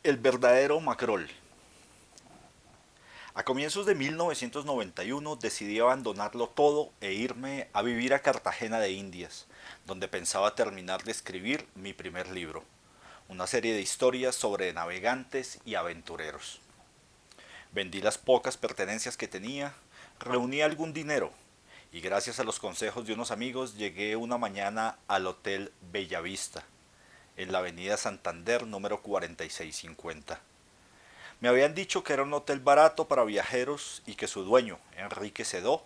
El verdadero Macrol. A comienzos de 1991 decidí abandonarlo todo e irme a vivir a Cartagena de Indias, donde pensaba terminar de escribir mi primer libro, una serie de historias sobre navegantes y aventureros. Vendí las pocas pertenencias que tenía, reuní algún dinero y gracias a los consejos de unos amigos llegué una mañana al Hotel Bellavista, en la avenida Santander número 4650. Me habían dicho que era un hotel barato para viajeros y que su dueño, Enrique Sedó,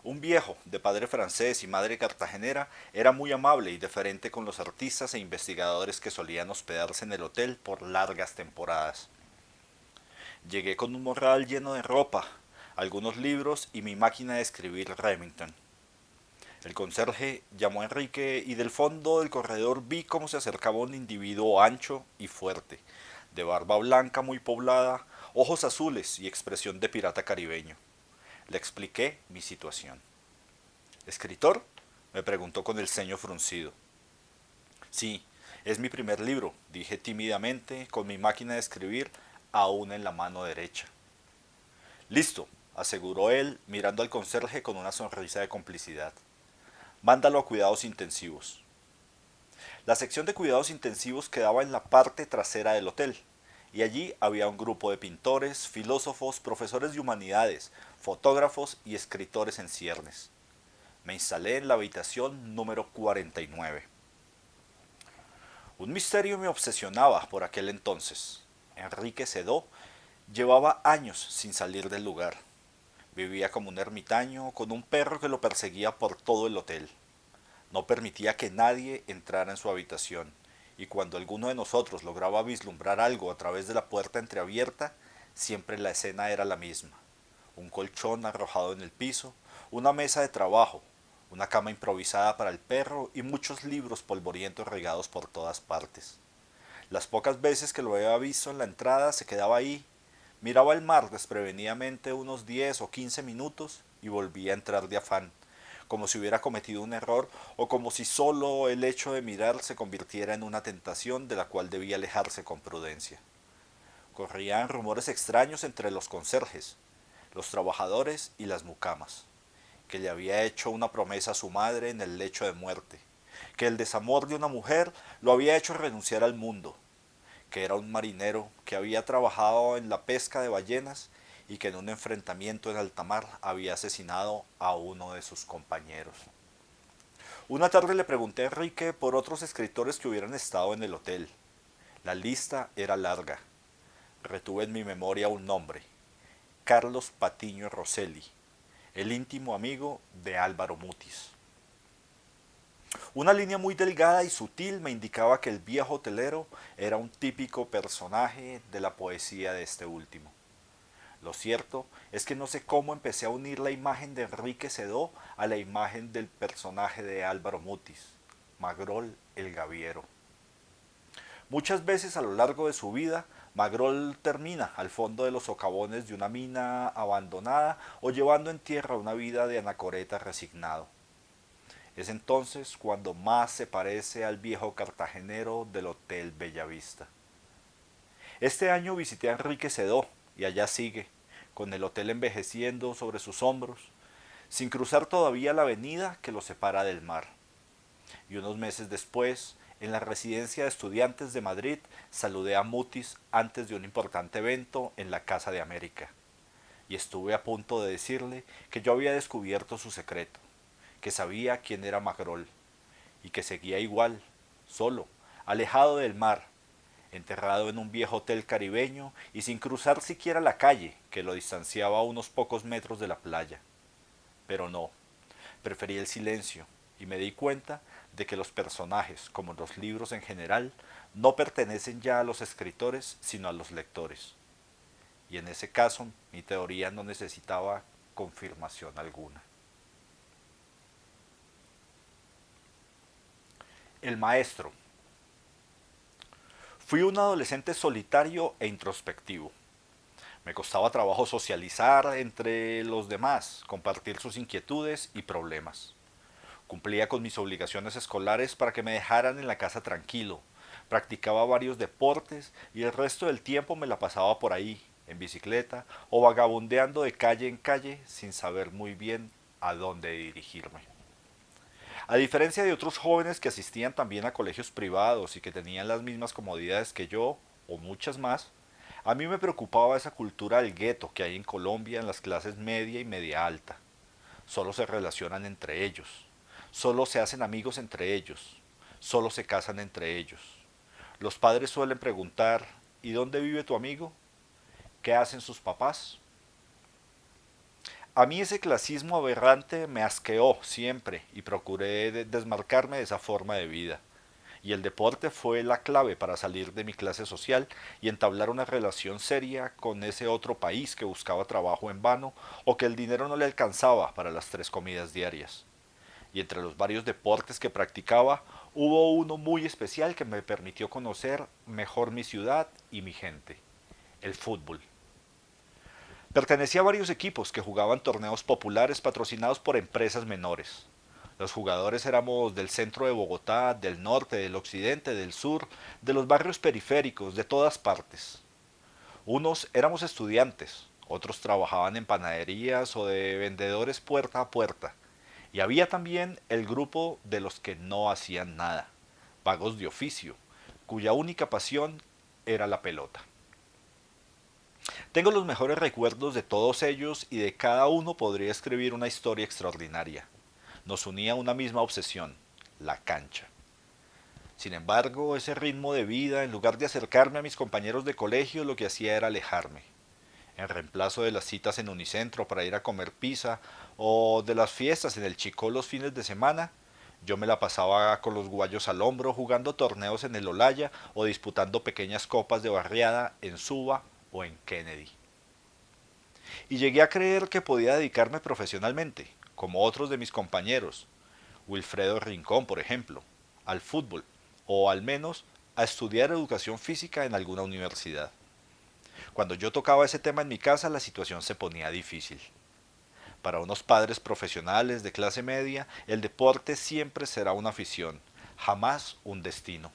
un viejo de padre francés y madre cartagenera, era muy amable y deferente con los artistas e investigadores que solían hospedarse en el hotel por largas temporadas. Llegué con un morral lleno de ropa, algunos libros y mi máquina de escribir Remington. El conserje llamó a Enrique y del fondo del corredor vi cómo se acercaba un individuo ancho y fuerte, de barba blanca muy poblada, ojos azules y expresión de pirata caribeño. Le expliqué mi situación. ¿Escritor? Me preguntó con el ceño fruncido. Sí, es mi primer libro, dije tímidamente, con mi máquina de escribir aún en la mano derecha. Listo, aseguró él, mirando al conserje con una sonrisa de complicidad. Mándalo a cuidados intensivos. La sección de cuidados intensivos quedaba en la parte trasera del hotel, y allí había un grupo de pintores, filósofos, profesores de humanidades, fotógrafos y escritores en ciernes. Me instalé en la habitación número 49. Un misterio me obsesionaba por aquel entonces. Enrique Sedó llevaba años sin salir del lugar. Vivía como un ermitaño con un perro que lo perseguía por todo el hotel. No permitía que nadie entrara en su habitación, y cuando alguno de nosotros lograba vislumbrar algo a través de la puerta entreabierta, siempre la escena era la misma. Un colchón arrojado en el piso, una mesa de trabajo, una cama improvisada para el perro y muchos libros polvorientos regados por todas partes. Las pocas veces que lo había visto en la entrada se quedaba ahí, miraba el mar desprevenidamente unos 10 o 15 minutos y volvía a entrar de afán, como si hubiera cometido un error o como si solo el hecho de mirar se convirtiera en una tentación de la cual debía alejarse con prudencia. Corrían rumores extraños entre los conserjes, los trabajadores y las mucamas, que le había hecho una promesa a su madre en el lecho de muerte, que el desamor de una mujer lo había hecho renunciar al mundo, que era un marinero que había trabajado en la pesca de ballenas y que en un enfrentamiento en alta mar había asesinado a uno de sus compañeros. Una tarde le pregunté a Enrique por otros escritores que hubieran estado en el hotel. La lista era larga. Retuve en mi memoria un nombre, Carlos Patiño Rosselli, el íntimo amigo de Álvaro Mutis. Una línea muy delgada y sutil me indicaba que el viejo hotelero era un típico personaje de la poesía de este último. Lo cierto es que no sé cómo empecé a unir la imagen de Enrique Sedó a la imagen del personaje de Álvaro Mutis, Magrol el Gaviero. Muchas veces a lo largo de su vida, Magrol termina al fondo de los socavones de una mina abandonada o llevando en tierra una vida de anacoreta resignado. Es entonces cuando más se parece al viejo cartagenero del Hotel Bellavista. Este año visité a Enrique Sedó y allá sigue, con el hotel envejeciendo sobre sus hombros, sin cruzar todavía la avenida que lo separa del mar. Y unos meses después, en la residencia de estudiantes de Madrid, saludé a Mutis antes de un importante evento en la Casa de América. Y estuve a punto de decirle que yo había descubierto su secreto, que sabía quién era Magrol, y que seguía igual, solo, alejado del mar, enterrado en un viejo hotel caribeño y sin cruzar siquiera la calle, que lo distanciaba a unos pocos metros de la playa. Pero no, preferí el silencio y me di cuenta de que los personajes, como los libros en general, no pertenecen ya a los escritores, sino a los lectores. Y en ese caso, mi teoría no necesitaba confirmación alguna. El maestro. Fui un adolescente solitario e introspectivo. Me costaba trabajo socializar entre los demás, compartir sus inquietudes y problemas. Cumplía con mis obligaciones escolares para que me dejaran en la casa tranquilo, practicaba varios deportes y el resto del tiempo me la pasaba por ahí, en bicicleta o vagabundeando de calle en calle sin saber muy bien a dónde dirigirme. A diferencia de otros jóvenes que asistían también a colegios privados y que tenían las mismas comodidades que yo, o muchas más, a mí me preocupaba esa cultura del gueto que hay en Colombia en las clases media y media alta. Solo se relacionan entre ellos, solo se hacen amigos entre ellos, solo se casan entre ellos. Los padres suelen preguntar, ¿y dónde vive tu amigo? ¿Qué hacen sus papás? A mí ese clasismo aberrante me asqueó siempre y procuré desmarcarme de esa forma de vida. Y el deporte fue la clave para salir de mi clase social y entablar una relación seria con ese otro país que buscaba trabajo en vano o que el dinero no le alcanzaba para las 3 comidas diarias. Y entre los varios deportes que practicaba, hubo uno muy especial que me permitió conocer mejor mi ciudad y mi gente, el fútbol. Pertenecía a varios equipos que jugaban torneos populares patrocinados por empresas menores. Los jugadores éramos del centro de Bogotá, del norte, del occidente, del sur, de los barrios periféricos, de todas partes. Unos éramos estudiantes, otros trabajaban en panaderías o de vendedores puerta a puerta. Y había también el grupo de los que no hacían nada, vagos de oficio, cuya única pasión era la pelota. Tengo los mejores recuerdos de todos ellos y de cada uno podría escribir una historia extraordinaria. Nos unía una misma obsesión, la cancha. Sin embargo, ese ritmo de vida, en lugar de acercarme a mis compañeros de colegio, lo que hacía era alejarme. En reemplazo de las citas en Unicentro para ir a comer pizza o de las fiestas en el Chicó los fines de semana, yo me la pasaba con los guayos al hombro jugando torneos en el Olaya o disputando pequeñas copas de barriada en Suba o en Kennedy. Y llegué a creer que podía dedicarme profesionalmente, como otros de mis compañeros, Wilfredo Rincón, por ejemplo, al fútbol, o al menos a estudiar educación física en alguna universidad. Cuando yo tocaba ese tema en mi casa, la situación se ponía difícil. Para unos padres profesionales de clase media, el deporte siempre será una afición, jamás un destino.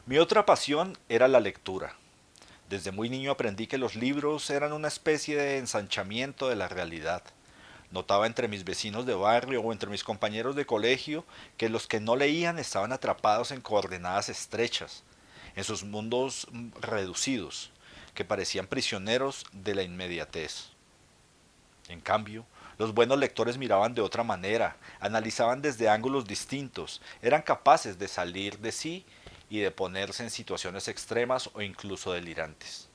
Mi otra pasión era la lectura. Desde muy niño aprendí que los libros eran una especie de ensanchamiento de la realidad. Notaba entre mis vecinos de barrio o entre mis compañeros de colegio que los que no leían estaban atrapados en coordenadas estrechas, en sus mundos reducidos, que parecían prisioneros de la inmediatez. En cambio, los buenos lectores miraban de otra manera, analizaban desde ángulos distintos, eran capaces de salir de sí y de ponerse en situaciones extremas o incluso delirantes.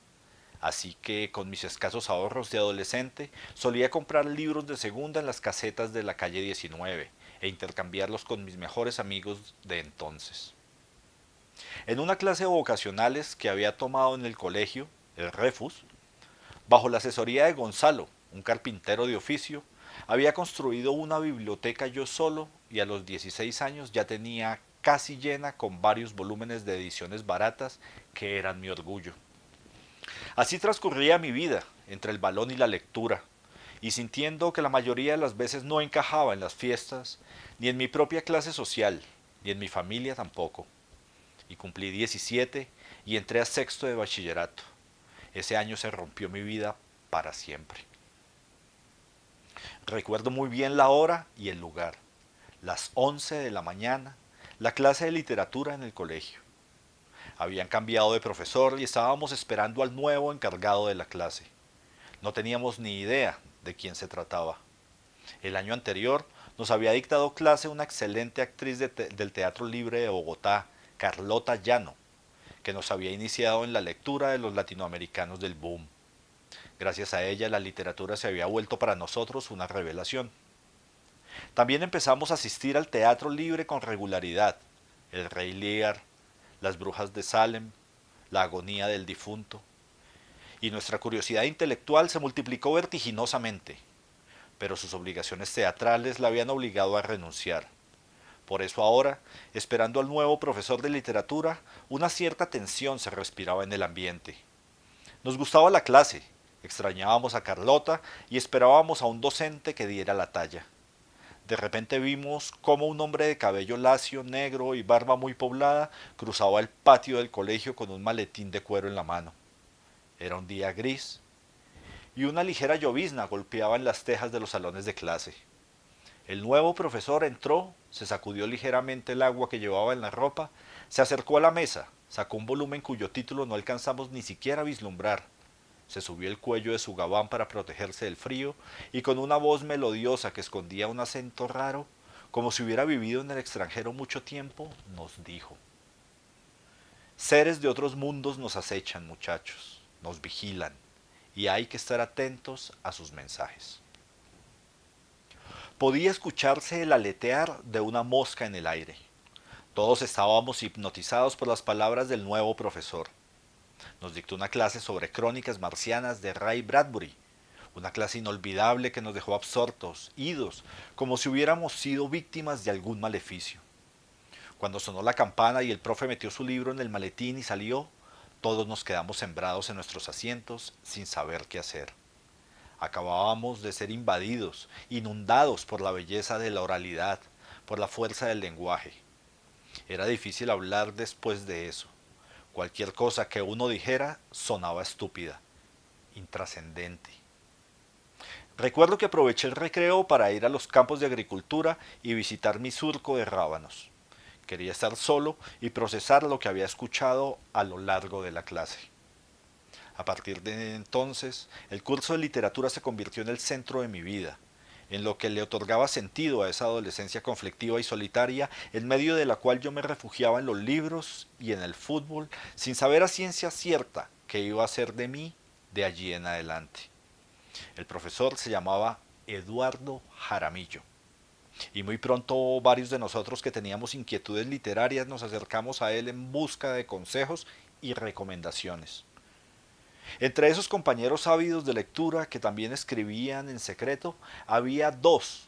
Así que con mis escasos ahorros de adolescente solía comprar libros de segunda en las casetas de la calle 19 e intercambiarlos con mis mejores amigos de entonces. En una clase de vocacionales que había tomado en el colegio, el Refus, bajo la asesoría de Gonzalo, un carpintero de oficio, había construido una biblioteca yo solo y a los 16 años ya tenía casi llena con varios volúmenes de ediciones baratas que eran mi orgullo. Así transcurría mi vida, entre el balón y la lectura, y sintiendo que la mayoría de las veces no encajaba en las fiestas, ni en mi propia clase social, ni en mi familia tampoco. Y cumplí 17 y entré a sexto de bachillerato. Ese año se rompió mi vida para siempre. Recuerdo muy bien la hora y el lugar. Las 11 de la mañana, la clase de literatura en el colegio. Habían cambiado de profesor y estábamos esperando al nuevo encargado de la clase. No teníamos ni idea de quién se trataba. El año anterior nos había dictado clase una excelente actriz del Teatro Libre de Bogotá, Carlota Llano, que nos había iniciado en la lectura de los latinoamericanos del boom. Gracias a ella la literatura se había vuelto para nosotros una revelación. También empezamos a asistir al Teatro Libre con regularidad. El Rey Lear, Las Brujas de Salem, La Agonía del Difunto. Y nuestra curiosidad intelectual se multiplicó vertiginosamente, pero sus obligaciones teatrales la habían obligado a renunciar. Por eso ahora, esperando al nuevo profesor de literatura, una cierta tensión se respiraba en el ambiente. Nos gustaba la clase, extrañábamos a Carlota y esperábamos a un docente que diera la talla. De repente vimos cómo un hombre de cabello lacio, negro y barba muy poblada cruzaba el patio del colegio con un maletín de cuero en la mano. Era un día gris y una ligera llovizna golpeaba en las tejas de los salones de clase. El nuevo profesor entró, se sacudió ligeramente el agua que llevaba en la ropa, se acercó a la mesa, sacó un volumen cuyo título no alcanzamos ni siquiera a vislumbrar. Se subió el cuello de su gabán para protegerse del frío y con una voz melodiosa que escondía un acento raro, como si hubiera vivido en el extranjero mucho tiempo, nos dijo: Seres de otros mundos nos acechan, muchachos, nos vigilan, y hay que estar atentos a sus mensajes. Podía escucharse el aletear de una mosca en el aire. Todos estábamos hipnotizados por las palabras del nuevo profesor. Nos dictó una clase sobre crónicas marcianas de Ray Bradbury, una clase inolvidable que nos dejó absortos, idos, como si hubiéramos sido víctimas de algún maleficio. Cuando sonó la campana y el profe metió su libro en el maletín y salió, todos nos quedamos sembrados en nuestros asientos sin saber qué hacer. Acabábamos de ser invadidos, inundados por la belleza de la oralidad, por la fuerza del lenguaje. Era difícil hablar después de eso. Cualquier cosa que uno dijera sonaba estúpida, intrascendente. Recuerdo que aproveché el recreo para ir a los campos de agricultura y visitar mi surco de rábanos. Quería estar solo y procesar lo que había escuchado a lo largo de la clase. A partir de entonces, el curso de literatura se convirtió en el centro de mi vida, en lo que le otorgaba sentido a esa adolescencia conflictiva y solitaria, en medio de la cual yo me refugiaba en los libros y en el fútbol, sin saber a ciencia cierta qué iba a ser de mí de allí en adelante. El profesor se llamaba Eduardo Jaramillo, y muy pronto varios de nosotros que teníamos inquietudes literarias nos acercamos a él en busca de consejos y recomendaciones. Entre esos compañeros ávidos de lectura que también escribían en secreto, había dos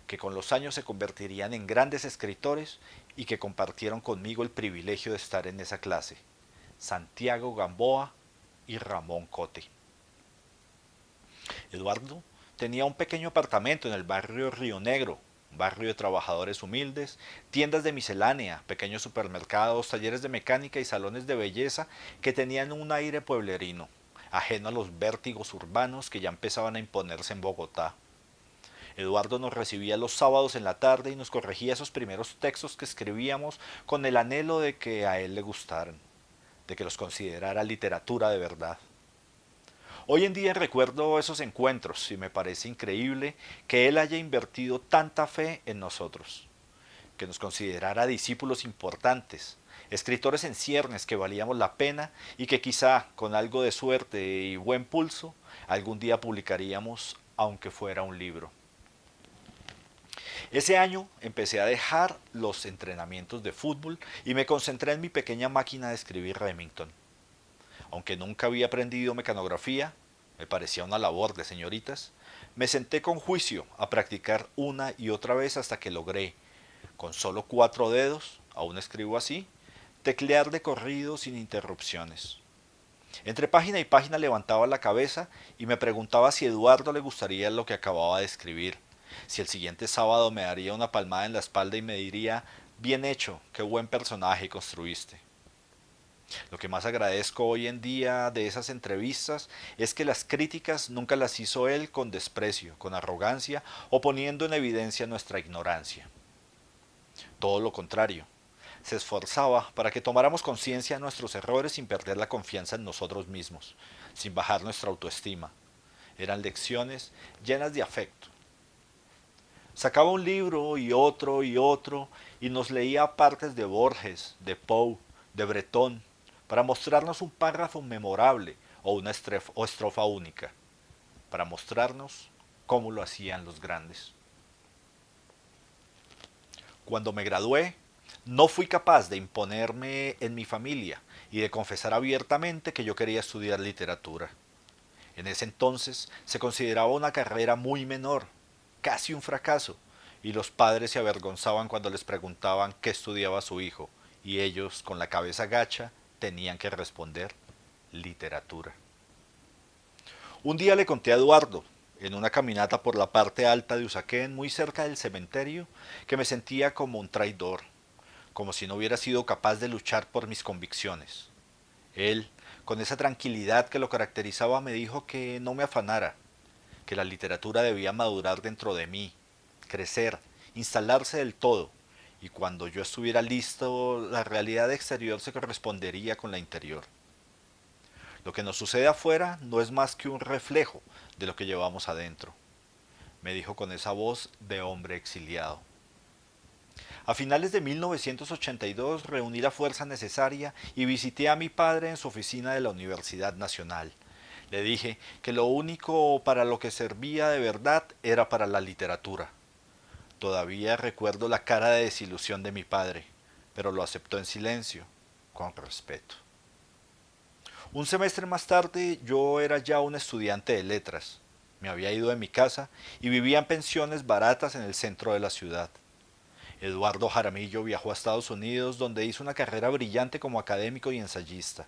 que con los años se convertirían en grandes escritores y que compartieron conmigo el privilegio de estar en esa clase: Santiago Gamboa y Ramón Cote. Eduardo tenía un pequeño apartamento en el barrio Río Negro, un barrio de trabajadores humildes, tiendas de miscelánea, pequeños supermercados, talleres de mecánica y salones de belleza que tenían un aire pueblerino, ajeno a los vértigos urbanos que ya empezaban a imponerse en Bogotá. Eduardo nos recibía los sábados en la tarde y nos corregía esos primeros textos que escribíamos con el anhelo de que a él le gustaran, de que los considerara literatura de verdad. Hoy en día recuerdo esos encuentros y me parece increíble que él haya invertido tanta fe en nosotros, que nos considerara discípulos importantes, escritores en ciernes que valíamos la pena y que quizá con algo de suerte y buen pulso algún día publicaríamos aunque fuera un libro. Ese año empecé a dejar los entrenamientos de fútbol y me concentré en mi pequeña máquina de escribir Remington. Aunque nunca había aprendido mecanografía, me parecía una labor de señoritas, me senté con juicio a practicar una y otra vez hasta que logré, con solo 4 dedos, aún escribo así, teclear de corrido sin interrupciones. Entre página y página levantaba la cabeza y me preguntaba si a Eduardo le gustaría lo que acababa de escribir, si el siguiente sábado me daría una palmada en la espalda y me diría: bien hecho, qué buen personaje construiste. Lo que más agradezco hoy en día de esas entrevistas es que las críticas nunca las hizo él con desprecio, con arrogancia o poniendo en evidencia nuestra ignorancia. Todo lo contrario, se esforzaba para que tomáramos conciencia de nuestros errores sin perder la confianza en nosotros mismos, sin bajar nuestra autoestima. Eran lecciones llenas de afecto. Sacaba un libro y otro y nos leía partes de Borges, de Poe, de Breton, para mostrarnos un párrafo memorable o una estrofa única, para mostrarnos cómo lo hacían los grandes. Cuando me gradué, no fui capaz de imponerme en mi familia y de confesar abiertamente que yo quería estudiar literatura. En ese entonces se consideraba una carrera muy menor, casi un fracaso, y los padres se avergonzaban cuando les preguntaban qué estudiaba su hijo, y ellos, con la cabeza gacha, tenían que responder: literatura. Un día le conté a Eduardo, en una caminata por la parte alta de Usaquén, muy cerca del cementerio, que me sentía como un traidor, como si no hubiera sido capaz de luchar por mis convicciones. Él, con esa tranquilidad que lo caracterizaba, me dijo que no me afanara, que la literatura debía madurar dentro de mí, crecer, instalarse del todo, y cuando yo estuviera listo, la realidad exterior se correspondería con la interior. Lo que nos sucede afuera no es más que un reflejo de lo que llevamos adentro, me dijo con esa voz de hombre exiliado. A finales de 1982 reuní la fuerza necesaria y visité a mi padre en su oficina de la Universidad Nacional. Le dije que lo único para lo que servía de verdad era para la literatura. Todavía recuerdo la cara de desilusión de mi padre, pero lo aceptó en silencio, con respeto. Un semestre más tarde yo era ya un estudiante de letras. Me había ido de mi casa y vivía en pensiones baratas en el centro de la ciudad. Eduardo Jaramillo viajó a Estados Unidos donde hizo una carrera brillante como académico y ensayista.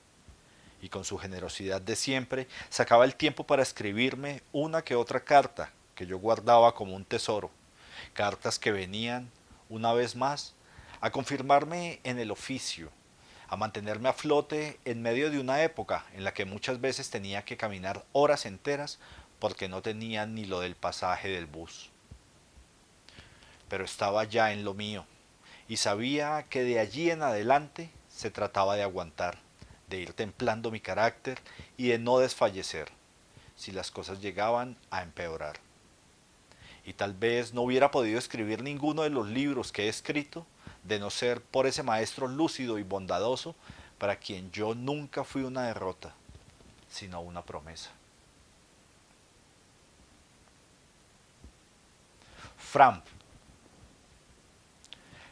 Y con su generosidad de siempre sacaba el tiempo para escribirme una que otra carta que yo guardaba como un tesoro. Cartas que venían, una vez más, a confirmarme en el oficio, a mantenerme a flote en medio de una época en la que muchas veces tenía que caminar horas enteras porque no tenía ni lo del pasaje del bus. Pero estaba ya en lo mío y sabía que de allí en adelante se trataba de aguantar, de ir templando mi carácter y de no desfallecer si las cosas llegaban a empeorar. Y tal vez no hubiera podido escribir ninguno de los libros que he escrito de no ser por ese maestro lúcido y bondadoso para quien yo nunca fui una derrota, sino una promesa. Framp.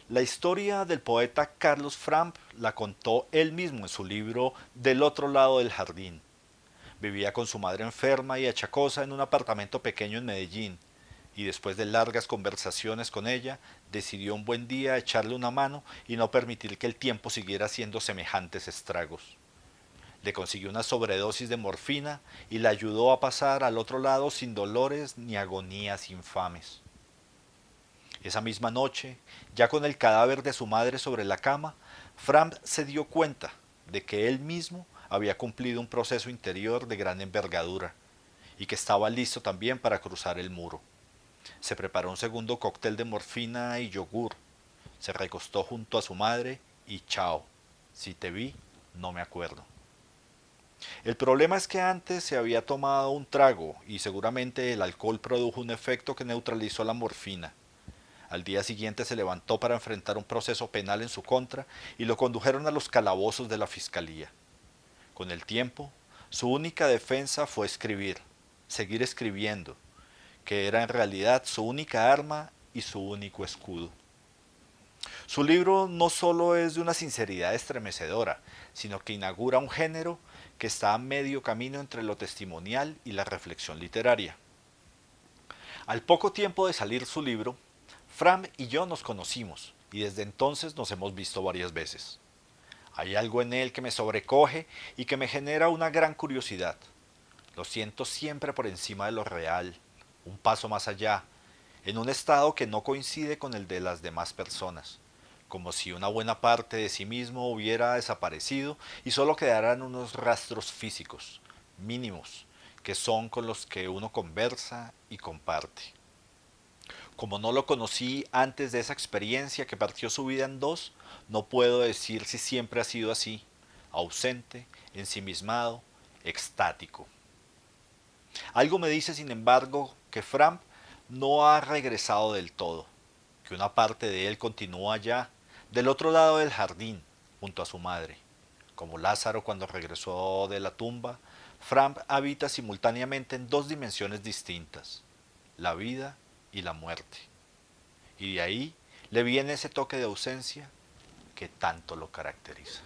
La historia del poeta Carlos Framp la contó él mismo en su libro Del otro lado del jardín. Vivía con su madre enferma y achacosa en un apartamento pequeño en Medellín, y después de largas conversaciones con ella, decidió un buen día echarle una mano y no permitir que el tiempo siguiera haciendo semejantes estragos. Le consiguió una sobredosis de morfina y la ayudó a pasar al otro lado sin dolores ni agonías infames. Esa misma noche, ya con el cadáver de su madre sobre la cama, Framp se dio cuenta de que él mismo había cumplido un proceso interior de gran envergadura y que estaba listo también para cruzar el muro. Se preparó un segundo cóctel de morfina y yogur, se recostó junto a su madre y chao, si te vi, no me acuerdo. El problema es que antes se había tomado un trago y seguramente el alcohol produjo un efecto que neutralizó la morfina. Al día siguiente se levantó para enfrentar un proceso penal en su contra y lo condujeron a los calabozos de la fiscalía. Con el tiempo, su única defensa fue escribir, seguir escribiendo, que era en realidad su única arma y su único escudo. Su libro no solo es de una sinceridad estremecedora, sino que inaugura un género que está a medio camino entre lo testimonial y la reflexión literaria. Al poco tiempo de salir su libro, Fram y yo nos conocimos y desde entonces nos hemos visto varias veces. Hay algo en él que me sobrecoge y que me genera una gran curiosidad. Lo siento siempre por encima de lo real, un paso más allá, en un estado que no coincide con el de las demás personas, como si una buena parte de sí mismo hubiera desaparecido y solo quedaran unos rastros físicos, mínimos, que son con los que uno conversa y comparte. Como no lo conocí antes de esa experiencia que partió su vida en dos, no puedo decir si siempre ha sido así, ausente, ensimismado, extático. Algo me dice, sin embargo, que Framp no ha regresado del todo, que una parte de él continúa allá, del otro lado del jardín, junto a su madre. Como Lázaro cuando regresó de la tumba, Framp habita simultáneamente en dos dimensiones distintas, la vida y la muerte. Y de ahí le viene ese toque de ausencia que tanto lo caracteriza.